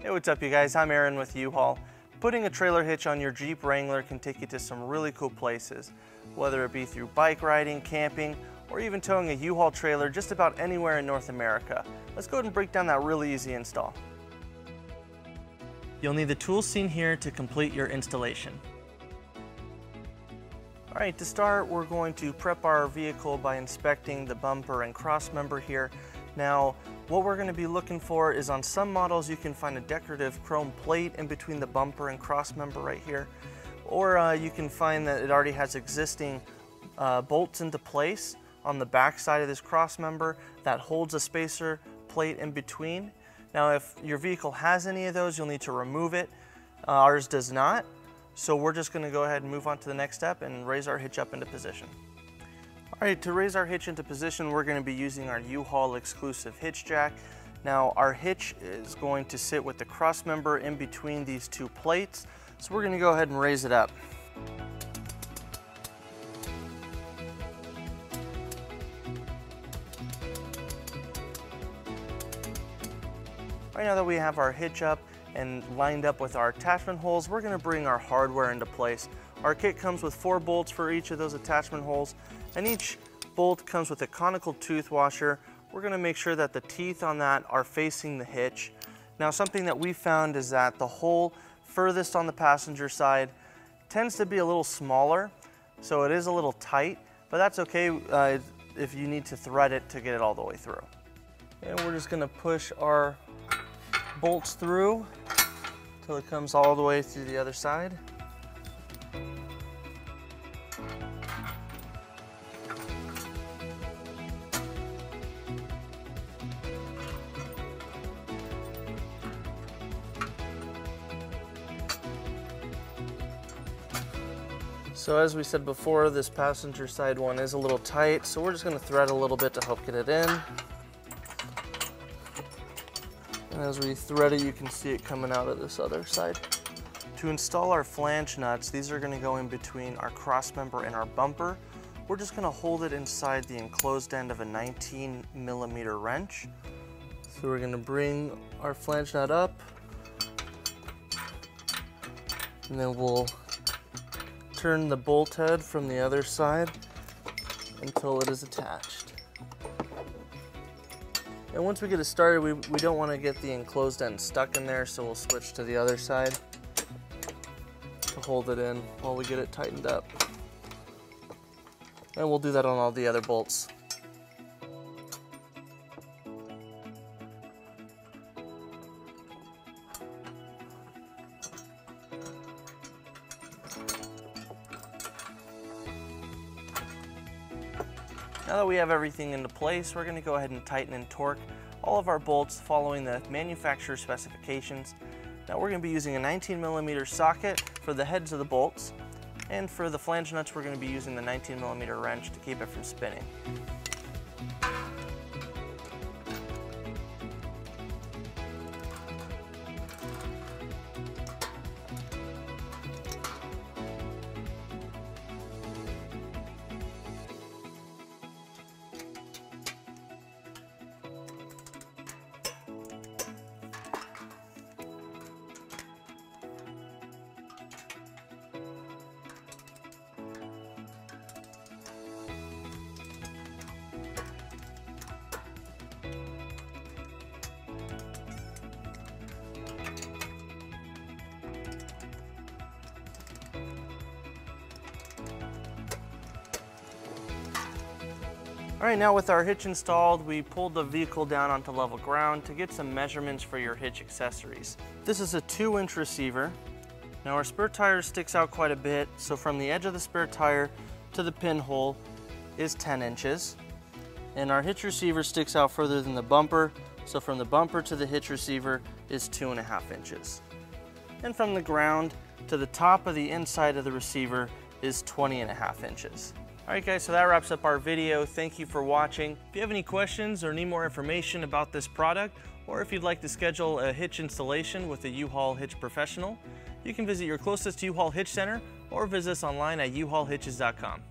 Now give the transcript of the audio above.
Hey, what's up you guys? I'm Aaron with U-Haul. Putting a trailer hitch on your Jeep Wrangler can take you to some really cool places, whether it be through bike riding, camping, or even towing a U-Haul trailer just about anywhere in North America. Let's go ahead and break down that really easy install. You'll need the tools seen here to complete your installation. All right, to start, we're going to prep our vehicle by inspecting the bumper and cross member here. Now, what we're going to be looking for is on some models you can find a decorative chrome plate in between the bumper and cross member right here, or you can find that it already has existing bolts into place on the back side of this cross member that holds a spacer plate in between. Now, if your vehicle has any of those, you'll need to remove it. Ours does not, so we're just going to go ahead and move on to the next step and raise our hitch up into position. All right, to raise our hitch into position, we're going to be using our U-Haul exclusive hitch jack. Now, our hitch is going to sit with the cross member in between these two plates, so we're going to go ahead and raise it up. All right, now that we have our hitch up and lined up with our attachment holes, we're going to bring our hardware into place. Our kit comes with 4 bolts for each of those attachment holes, and each bolt comes with a conical tooth washer. We're going to make sure that the teeth on that are facing the hitch. Now, something that we found is that the hole furthest on the passenger side tends to be a little smaller, so it is a little tight, but that's okay if you need to thread it to get it all the way through. And we're just going to push our bolts through until it comes all the way through the other side. So as we said before, this passenger side one is a little tight, so we're just going to thread a little bit to help get it in. And as we thread it, you can see it coming out of this other side. To install our flange nuts, these are going to go in between our cross member and our bumper. We're just going to hold it inside the enclosed end of a 19mm wrench. So we're going to bring our flange nut up, and then we'll turn the bolt head from the other side until it is attached. And once we get it started, we don't want to get the enclosed end stuck in there, so we'll switch to the other side to hold it in while we get it tightened up. And we'll do that on all the other bolts. Now that we have everything into place, we're going to go ahead and tighten and torque all of our bolts following the manufacturer specifications. Now we're going to be using a 19mm socket for the heads of the bolts, and for the flange nuts we're going to be using the 19mm wrench to keep it from spinning. All right, now with our hitch installed, we pulled the vehicle down onto level ground to get some measurements for your hitch accessories. This is a 2-inch receiver. Now our spare tire sticks out quite a bit, so from the edge of the spare tire to the pinhole is 10 inches. And our hitch receiver sticks out further than the bumper, so from the bumper to the hitch receiver is 2.5 inches. And from the ground to the top of the inside of the receiver is 20.5 inches. All right guys, so that wraps up our video. Thank you for watching. If you have any questions or need more information about this product, or if you'd like to schedule a hitch installation with a U-Haul Hitch professional, you can visit your closest U-Haul Hitch Center or visit us online at uhaulhitches.com.